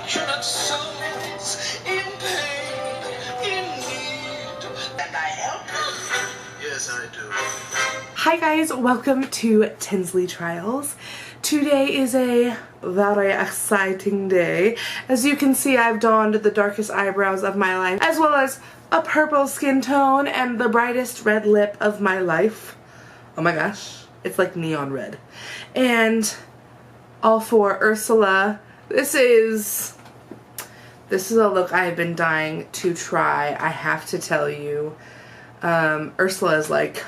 You're not souls in pain, in need, and I help. Yes, I do. Hi guys, welcome to Tinsley Trials. Today is a very exciting day. As you can see, I've donned the darkest eyebrows of my life, as well as a purple skin tone and the brightest red lip of my life. Oh my gosh, it's like neon red. And all for Ursula. This is a look I have been dying to try, I have to tell you. Ursula is like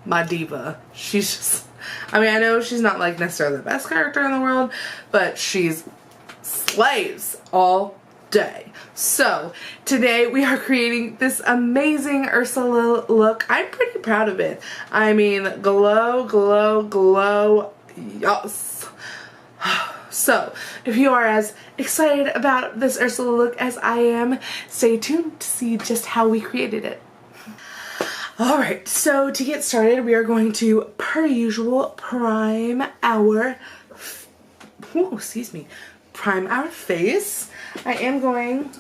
my diva. She's just, I mean, I know she's not like necessarily the best character in the world, but she's slays all day. So today we are creating this amazing Ursula look. I'm pretty proud of it. I mean, glow, glow, glow, yes. So if you are as excited about this Ursula look as I am, stay tuned to see just how we created it. Alright, so to get started, we are going to, per usual, prime our face. I'm going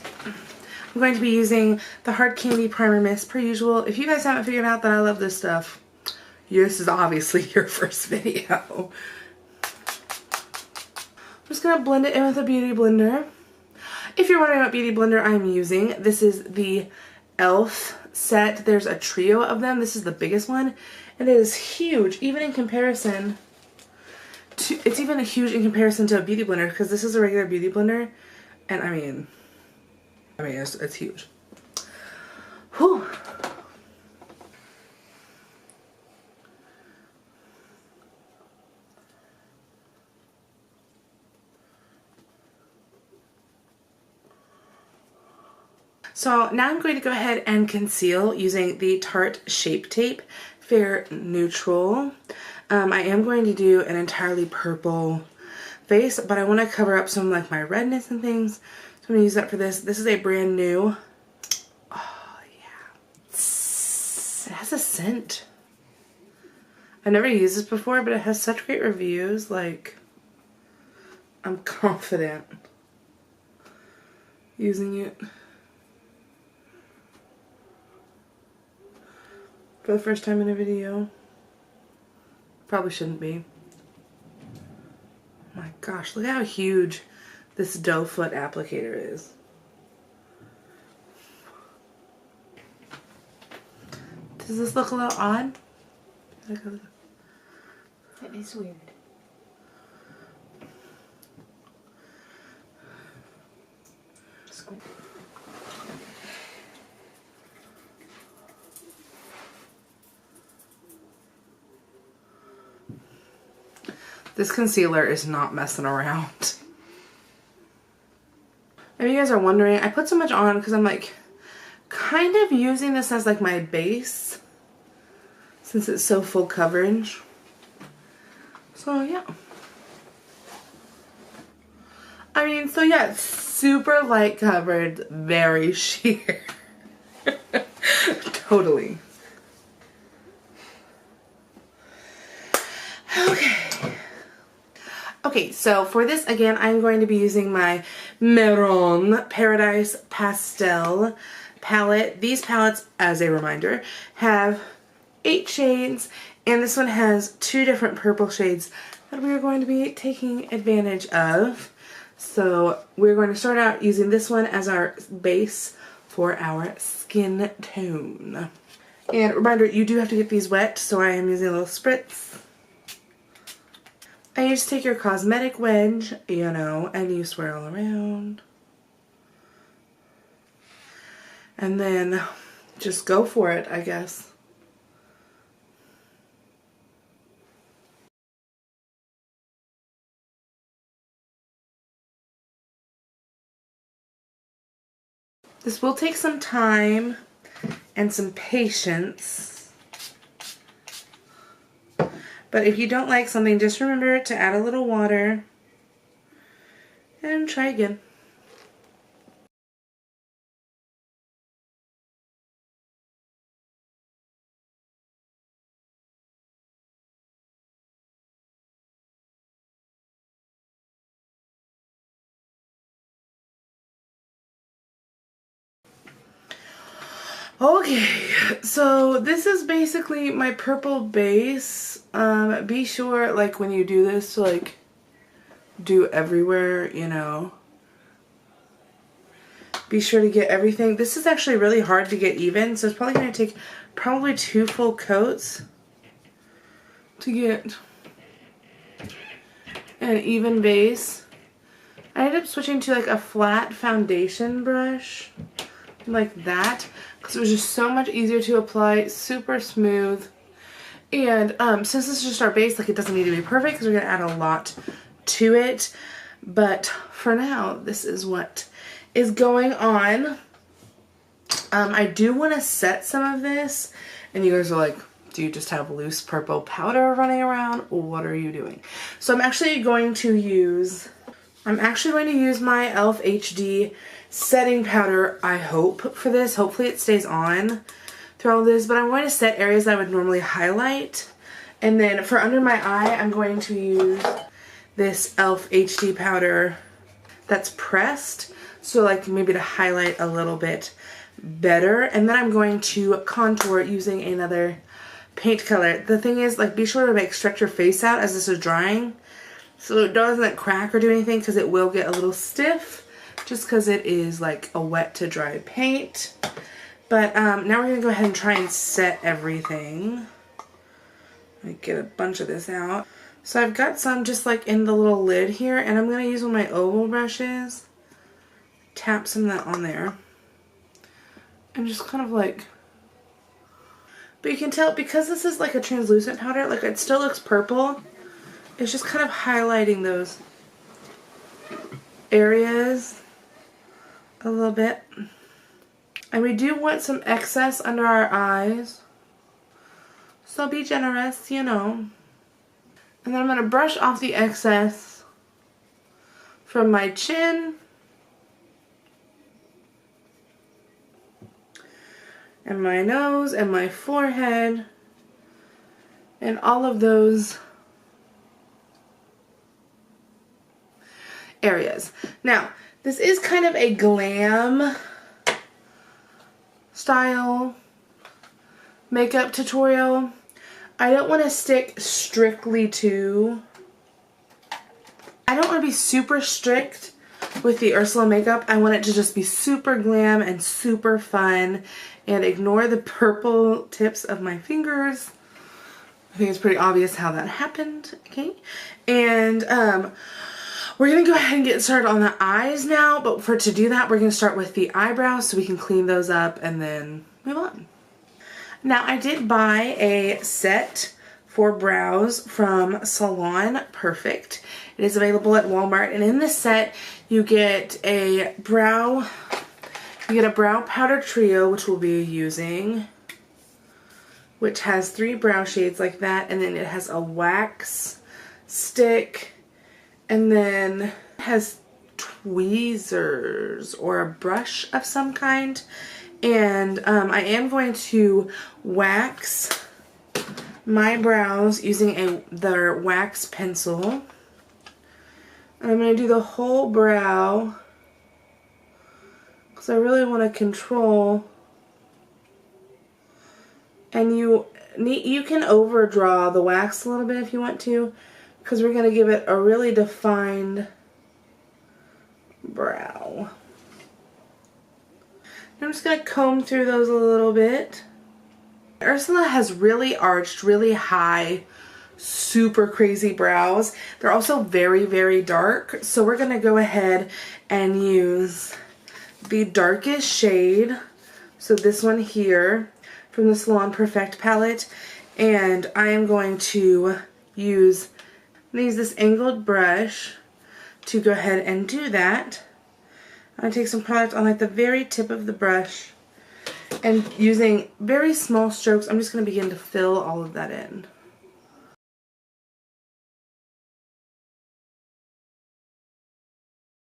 to be using the Hard Candy Primer Mist, per usual. If you guys haven't figured out that I love this stuff, this is obviously your first video. I'm just going to blend it in with a beauty blender. If you're wondering what beauty blender I'm using, this is the e.l.f. set. There's a trio of them. This is the biggest one, and it is huge, even in comparison to, it's even huge in comparison to a beauty blender, because this is a regular beauty blender, and I mean it's huge. Whew. So now I'm going to go ahead and conceal using the Tarte Shape Tape Fair Neutral. I am going to do an entirely purple face, but I want to cover up some like my redness and things. So I'm going to use that for this. This is a brand new, oh yeah, it has a scent. I've never used this before, but it has such great reviews. Like, I'm confident using it. For the first time in a video. Probably shouldn't be. My gosh, look how huge this doe foot applicator is. Does this look a little odd? That is weird. Squint. This concealer is not messing around. If you guys are wondering, I put so much on because I'm like kind of using this as like my base since it's so full coverage. So yeah. I mean, so yeah, it's super light covered, very sheer. Totally. Okay. Okay, so for this, again, I'm going to be using my Mehron Paradise Pastel palette. These palettes, as a reminder, have 8 shades, and this one has 2 different purple shades that we are going to be taking advantage of. So we're going to start out using this one as our base for our skin tone. And reminder, you do have to get these wet, so I am using a little spritz. And you just take your cosmetic wedge, you know, and you swirl around. And then just go for it, I guess. This will take some time and some patience. But if you don't like something, just remember to add a little water and try again. Okay, so this is basically my purple base. Be sure, like, when you do this to, like, do everywhere, you know. Be sure to get everything. This is actually really hard to get even, so it's probably going to take probably 2 full coats to get an even base. I ended up switching to, like, a flat foundation brush, like that, because it was just so much easier to apply, super smooth. And since this is just our base, like, it doesn't need to be perfect because we're going to add a lot to it. But for now, this is what is going on. I do want to set some of this, and you guys are like, do you just have loose purple powder running around? What are you doing? So I'm actually going to use my e.l.f. HD setting powder, I hope, for this. Hopefully it stays on through all this, but I'm going to set areas I would normally highlight. And then for under my eye, I'm going to use this e.l.f. HD powder that's pressed, so like maybe to highlight a little bit better. And then I'm going to contour using another paint color. The thing is, like, be sure to like stretch your face out as this is drying so it doesn't crack or do anything, because it will get a little stiff just because it is like a wet to dry paint. But now we're going to go ahead and try and set everything. Let me get a bunch of this out. So I've got some just like in the little lid here, and I'm going to use one of my oval brushes, tap some of that on there, and just kind of like, but you can tell because this is like a translucent powder, like it still looks purple. It's just kind of highlighting those areas a little bit. And we do want some excess under our eyes, so be generous, you know. And then I'm going to brush off the excess from my chin and my nose and my forehead and all of those areas. Now, this is kind of a glam style makeup tutorial. I don't want to stick strictly to, I don't want to be super strict with the Ursula makeup. I want it to just be super glam and super fun, and ignore the purple tips of my fingers. I think it's pretty obvious how that happened, okay? And we're going to go ahead and get started on the eyes now, but to do that, we're going to start with the eyebrows so we can clean those up and then move on. Now, I did buy a set for brows from Salon Perfect. It is available at Walmart, and in this set, you get a brow powder trio, which we'll be using, which has 3 brow shades like that, and then it has a wax stick, and then has tweezers or a brush of some kind. And I am going to wax my brows using their wax pencil. And I'm going to do the whole brow because I really want to control. And you can overdraw the wax a little bit if you want to, because we're going to give it a really defined brow. I'm just going to comb through those a little bit. Ursula has really arched, really high, super crazy brows. They're also very, very dark. So we're going to go ahead and use the darkest shade. So this one here from the Salon Perfect palette. And I am going to use this angled brush to go ahead and do that. I'm going to take some product on like the very tip of the brush, and using very small strokes, I'm just going to begin to fill all of that in.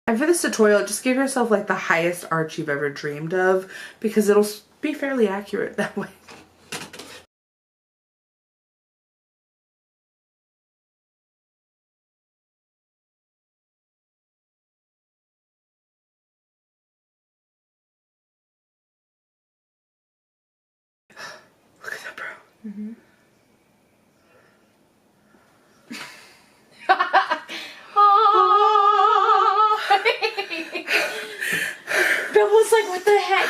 And for this tutorial, just give yourself like the highest arch you've ever dreamed of, because it'll be fairly accurate that way. Mm-hmm. Bill was like, what the heck?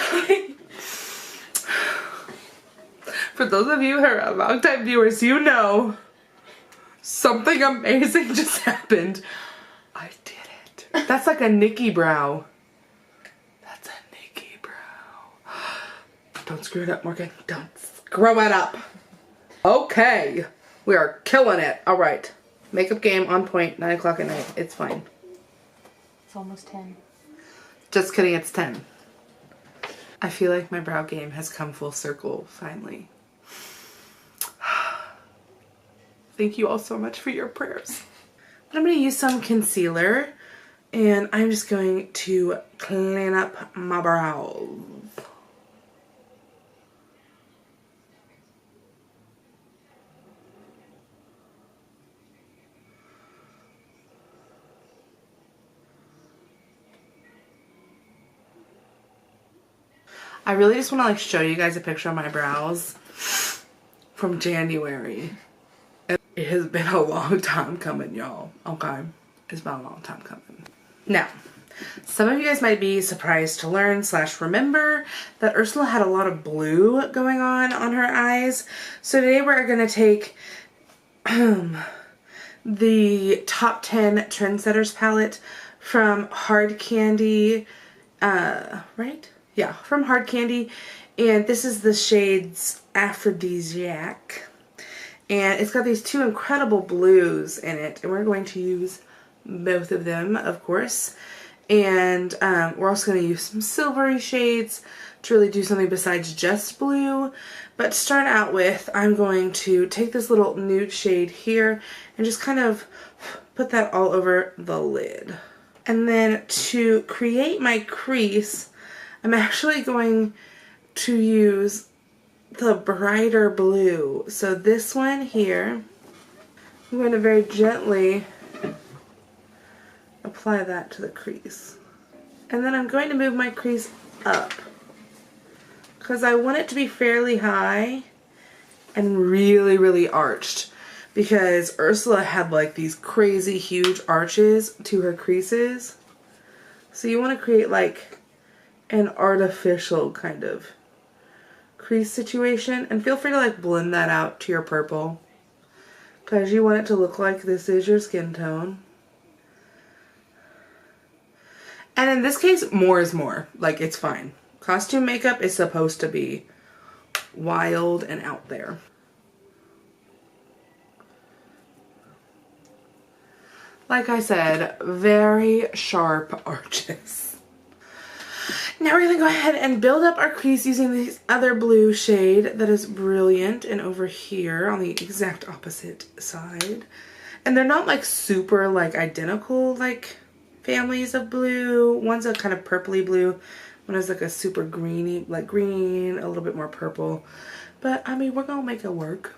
For those of you who are long-time viewers, you know something amazing just happened. I did it. That's like a Nikki brow. That's a Nikki brow. Don't screw it up, Morgan. Don't screw it up. Okay. We are killing it. All right. Makeup game on point. 9 o'clock at night. It's fine. It's almost 10. Just kidding. It's 10. I feel like my brow game has come full circle finally. Thank you all so much for your prayers. I'm going to use some concealer and I'm just going to clean up my brows. I really just want to like show you guys a picture of my brows from January. It has been a long time coming, y'all. Okay? It's been a long time coming. Now, some of you guys might be surprised to learn / remember that Ursula had a lot of blue going on her eyes. So today we're going to take the Top 10 Trendsetters palette from Hard Candy, right? Yeah, from Hard Candy. And this is the shades Aphrodisiac. And it's got these two incredible blues in it. And we're going to use both of them, of course. And we're also going to use some silvery shades to really do something besides just blue. But to start out with, I'm going to take this little nude shade here and just kind of put that all over the lid. And then to create my crease, I'm actually going to use the brighter blue. So this one here, I'm going to very gently apply that to the crease. And then I'm going to move my crease up because I want it to be fairly high and really, really arched, because Ursula had like these crazy huge arches to her creases. So you want to create like an artificial kind of crease situation, and feel free to like blend that out to your purple because you want it to look like this is your skin tone. And in this case, more is more. Like, it's fine. Costume makeup is supposed to be wild and out there. Like I said, very sharp arches. Now we're going to go ahead and build up our crease using this other blue shade that is brilliant, and over here on the exact opposite side. And they're not like super like identical like families of blue. One's a kind of purpley blue. One is like a super greeny, like green, a little bit more purple. But I mean, we're going to make it work.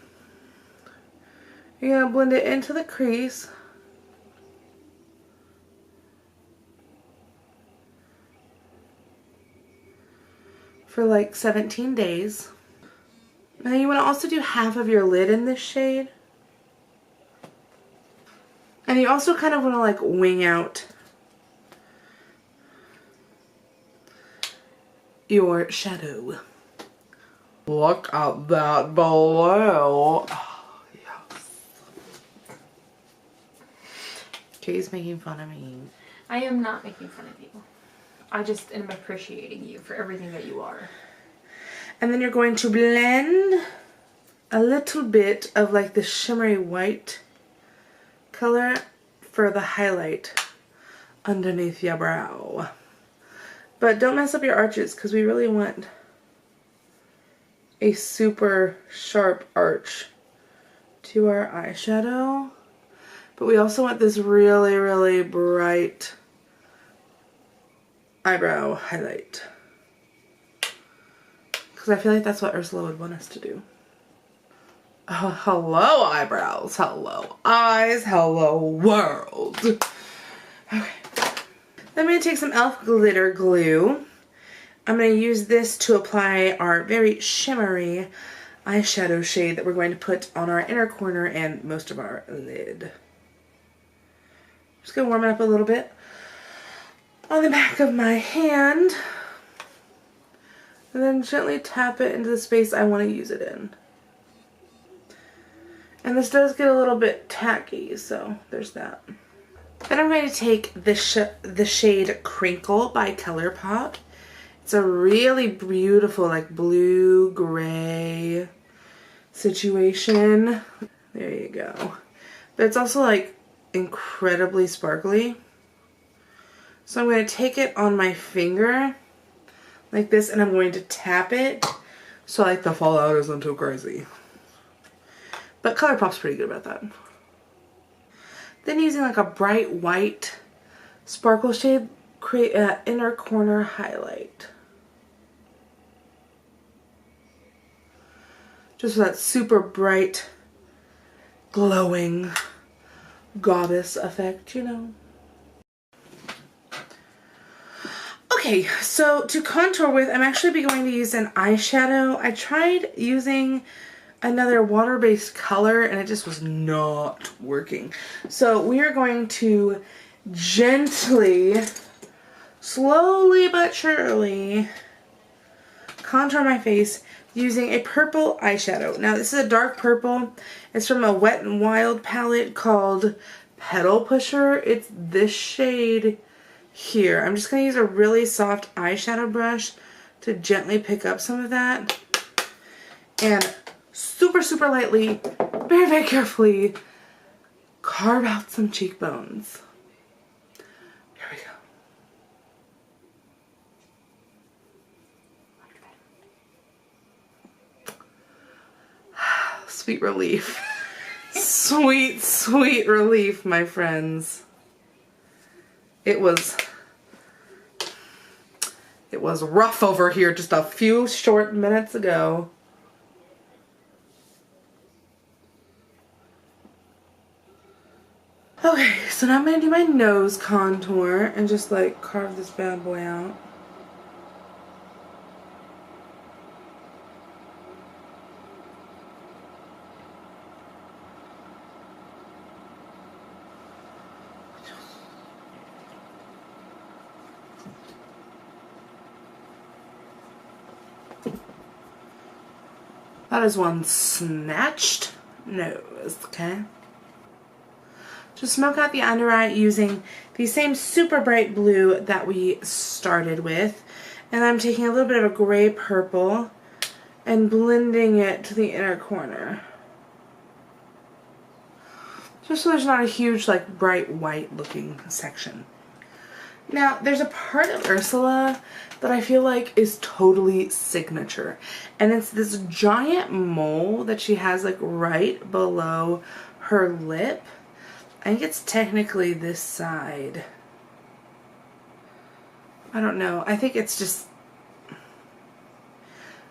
You're going to blend it into the crease. For like 17 days. Now you want to also do half of your lid in this shade. And you also kind of want to like wing out your shadow. Look at that below. Oh, yes. Kay's making fun of me. I am not making fun of you. I just am appreciating you for everything that you are. And then you're going to blend a little bit of like the shimmery white color for the highlight underneath your brow. But don't mess up your arches because we really want a super sharp arch to our eyeshadow. But we also want this really, really bright eyebrow highlight, because I feel like that's what Ursula would want us to do. Oh, hello eyebrows, hello eyes, hello world. Okay, then I'm going to take some e.l.f. glitter glue. I'm going to use this to apply our very shimmery eyeshadow shade that we're going to put on our inner corner and most of our lid. Just gonna warm it up a little bit on the back of my hand. And then gently tap it into the space I want to use it in. And this does get a little bit tacky, so there's that. Then I'm going to take the shade Krinkle by ColourPop. It's a really beautiful, like, blue-gray situation. There you go. But it's also, like, incredibly sparkly. So I'm going to take it on my finger like this, and I'm going to tap it so, like, the fallout isn't too crazy. But ColourPop's pretty good about that. Then using, like, a bright white sparkle shade, create an inner corner highlight. Just that super bright, glowing goddess effect, you know. Okay, so to contour with, I'm actually going to use an eyeshadow. I tried using another water-based color and it just was not working. So we are going to gently, slowly but surely contour my face using a purple eyeshadow. Now this is a dark purple. It's from a Wet n Wild palette called Petal Pusher. It's this shade here. I'm just going to use a really soft eyeshadow brush to gently pick up some of that. And super, super lightly, very, very carefully carve out some cheekbones. Here we go. Sweet relief. Sweet, sweet relief, my friends. It was rough over here just a few short minutes ago. Okay, so now I'm going to do my nose contour and just like carve this bad boy out. That is one snatched nose, okay? Just smoke out the under eye using the same super bright blue that we started with. And I'm taking a little bit of a gray purple and blending it to the inner corner. Just so there's not a huge, like, bright white looking section. Now, there's a part of Ursula that I feel like is totally signature. And it's this giant mole that she has, like, right below her lip. I think it's technically this side. I don't know. I think it's just...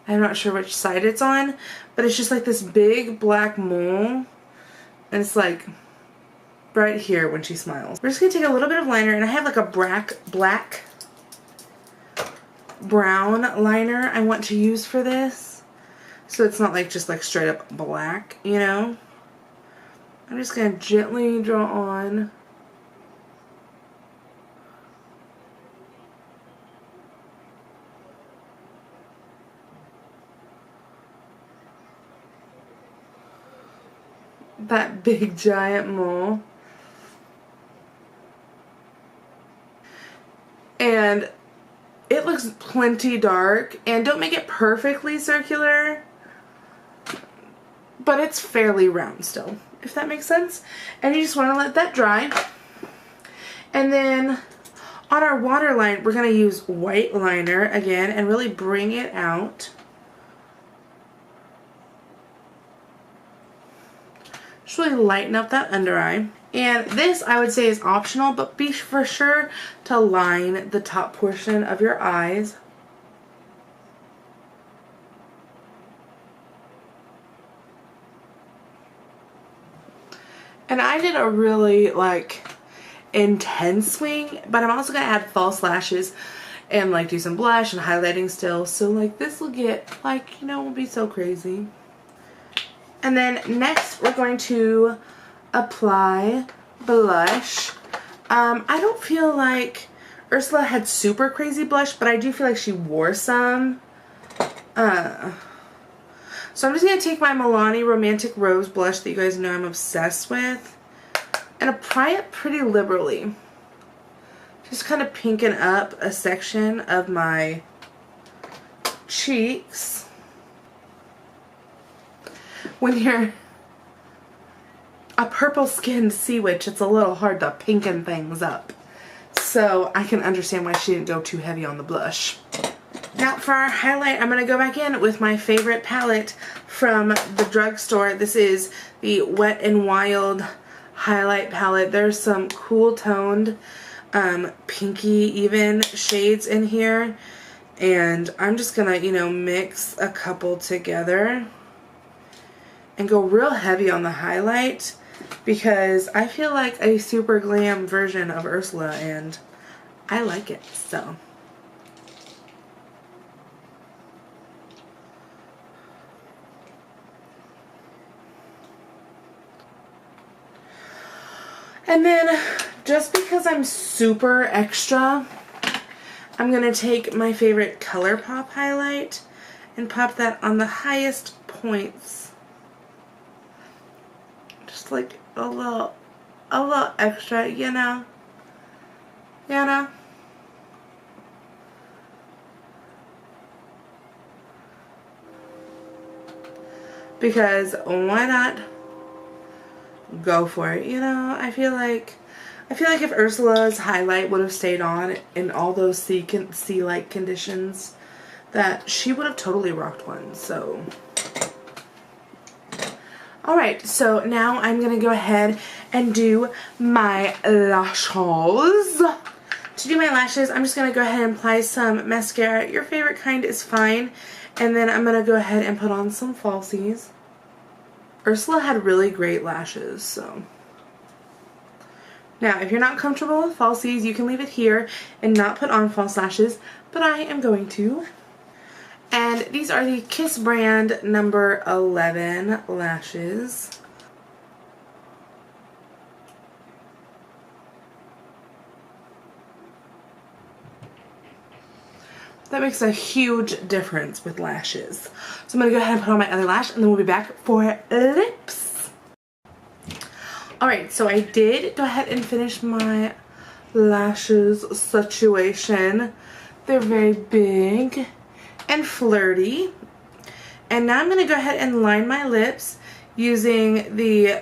I'm not sure which side it's on. But it's just like this big black mole. And it's like... right here when she smiles. We're just going to take a little bit of liner, and I have like a black brown liner I want to use for this. So it's not like just like straight up black, you know. I'm just going to gently draw on. That big giant mole. And it looks plenty dark, and don't make it perfectly circular, but it's fairly round still, if that makes sense. And you just want to let that dry. And then on our waterline, we're going to use white liner again and really bring it out. Just really lighten up that under eye. And this, I would say, is optional, but be for sure to line the top portion of your eyes. And I did a really, like, intense wing, but I'm also going to add false lashes and, like, do some blush and highlighting still. So, like, this will get, like, you know, won't be so crazy. And then next we're going to apply blush. I don't feel like Ursula had super crazy blush, but I do feel like she wore some. So I'm just going to take my Milani Romantic Rose blush that you guys know I'm obsessed with and apply it pretty liberally. Just kind of pinken up a section of my cheeks. When you're a purple skinned sea witch, it's a little hard to pinken things up. So I can understand why she didn't go too heavy on the blush. Now for our highlight, I'm going to go back in with my favorite palette from the drugstore. This is the Wet n Wild highlight palette. There's some cool toned, pinky even shades in here. And I'm just going to, you know, mix a couple together and go real heavy on the highlight because I feel like a super glam version of Ursula and I like it, so. And then, just because I'm super extra, I'm going to take my favorite ColourPop highlight and pop that on the highest points. Just like a little extra, you know? You know? Because why not? Go for it, you know. I feel like if Ursula's highlight would have stayed on in all those sea-like conditions, that she would have totally rocked one. So alright, so now I'm gonna go ahead and do my lashes. To do my lashes, I'm just gonna go ahead and apply some mascara. Your favorite kind is fine. And then I'm gonna go ahead and put on some falsies. Ursula had really great lashes, so. Now, if you're not comfortable with falsies, you can leave it here and not put on false lashes, but I am going to. And these are the Kiss brand number 11 lashes. That makes a huge difference with lashes. So I'm going to go ahead and put on my other lash and then we'll be back for lips. Alright, so I did go ahead and finish my lashes situation. They're very big and flirty. And now I'm going to go ahead and line my lips using the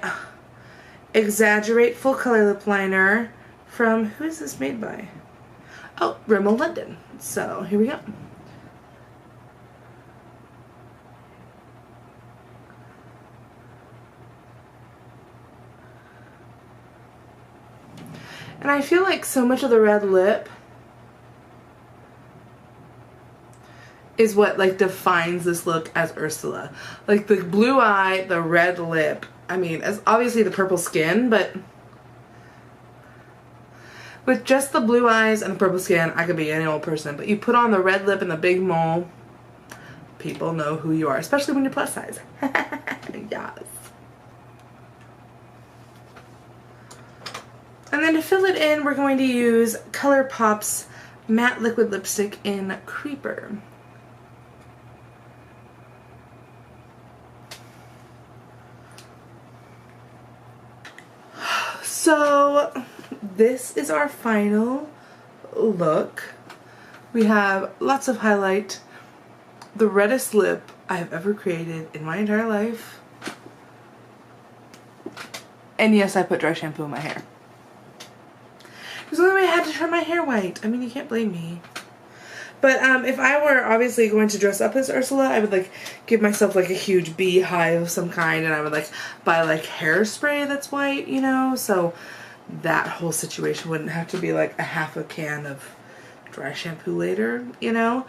Exaggerate Full Color Lip Liner from, who is this made by? Oh, Rimmel London. So here we go. And I feel like so much of the red lip is what like defines this look as Ursula. Like the blue eye, the red lip. I mean, as obviously the purple skin, but with just the blue eyes and the purple skin, I could be any old person. But you put on the red lip and the big mole, people know who you are, especially when you're plus size. Yes. And then to fill it in, we're going to use ColourPop's Matte Liquid Lipstick in Creeper. So this is our final look. We have lots of highlight, the reddest lip I have ever created in my entire life. And yes, I put dry shampoo in my hair. It was the only way I had to turn my hair white. I mean, you can't blame me. But if I were obviously going to dress up as Ursula, I would like give myself like a huge beehive of some kind, and I would like buy like hairspray that's white, you know, so that whole situation wouldn't have to be like a half a can of dry shampoo later, you know.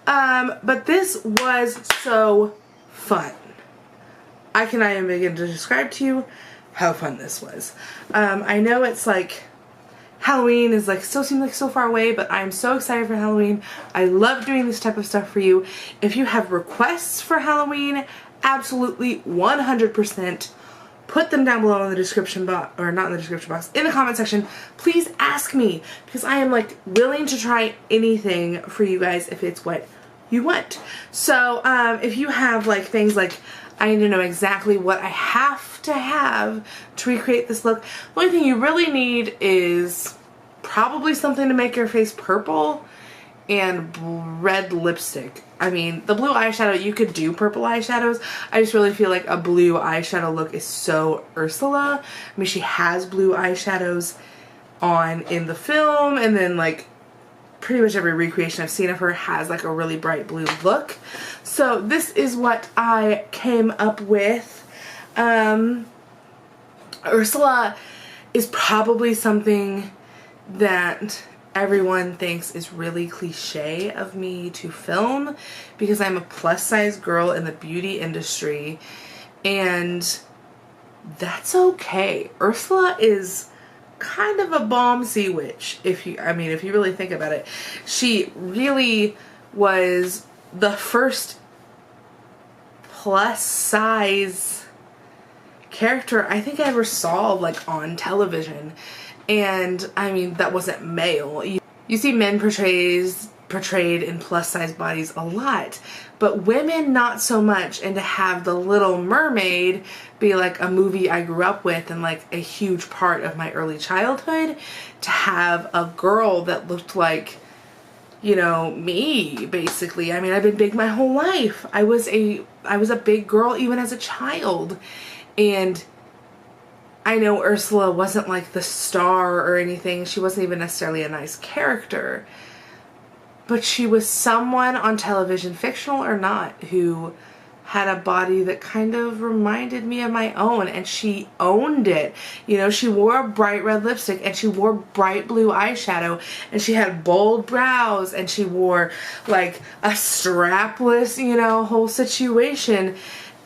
But this was so fun. I cannot even begin to describe to you how fun this was. I know it's like Halloween is like seems like so far away, but I'm so excited for Halloween. I love doing this type of stuff for you. If you have requests for Halloween, absolutely 100% put them down below in the description box, or not in the description box, in the comment section. Please ask me, because I am like willing to try anything for you guys if it's what you want. So if you have like things like, I need to know exactly what I have to recreate this look, the only thing you really need is probably something to make your face purple and red lipstick. I mean, the blue eyeshadow, you could do purple eyeshadows. I just really feel like a blue eyeshadow look is so Ursula. I mean, she has blue eyeshadows on in the film, and then like pretty much every recreation I've seen of her has like a really bright blue look. So this is what I came up with. Ursula is probably something that everyone thinks is really cliche of me to film, because I'm a plus size girl in the beauty industry, and that's okay. Ursula is kind of a bomb sea witch, if you really think about it. She really was the first plus size character I think I ever saw like on television. And I mean, that wasn't male. You see men portrayed in plus size bodies a lot, but women not so much. And to have The Little Mermaid be like a movie I grew up with and like a huge part of my early childhood, to have a girl that looked like, you know, me basically. I mean, I've been big my whole life. I was a big girl even as a child. And I know Ursula wasn't like the star or anything. She wasn't even necessarily a nice character. But she was someone on television, fictional or not, who had a body that kind of reminded me of my own, and she owned it. You know, she wore a bright red lipstick, and she wore bright blue eyeshadow, and she had bold brows, and she wore like a strapless, you know, whole situation.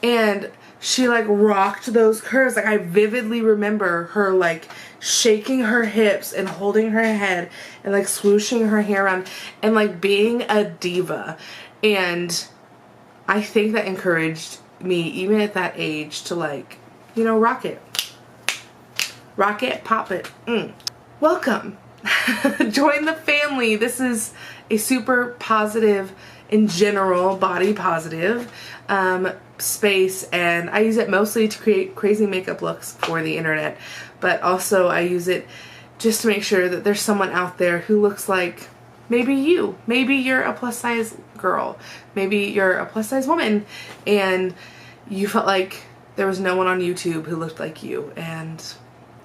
And she like rocked those curves. Like, I vividly remember her like shaking her hips and holding her head and like swooshing her hair around and like being a diva. And I think that encouraged me even at that age to like, you know, rock it. Rock it, pop it. Welcome. Join the family. This is a super positive, in general, body positive space, and I use it mostly to create crazy makeup looks for the internet, but also I use it just to make sure that there's someone out there who looks like maybe you. Maybe you're a plus size girl, maybe you're a plus size woman, and you felt like there was no one on YouTube who looked like you, and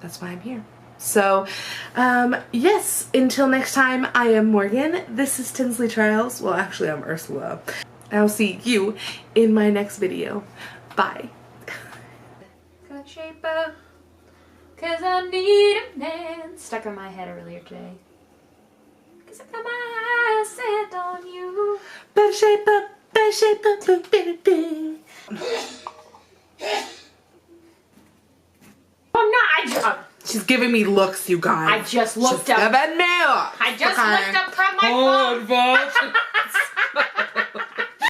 that's why I'm here. So yes, until next time, I am Morgan. This is Tinsley Trials. Well, actually I'm Ursula. I'll see you in my next video. Bye. Got shape up, 'cause I need a man. Stuck in my head earlier today. 'Cause I got my eyes set on you. Better shape up, baby. I'm not. She's giving me looks, you guys. I just looked up. She's giving me looks. I just looked up from my phone.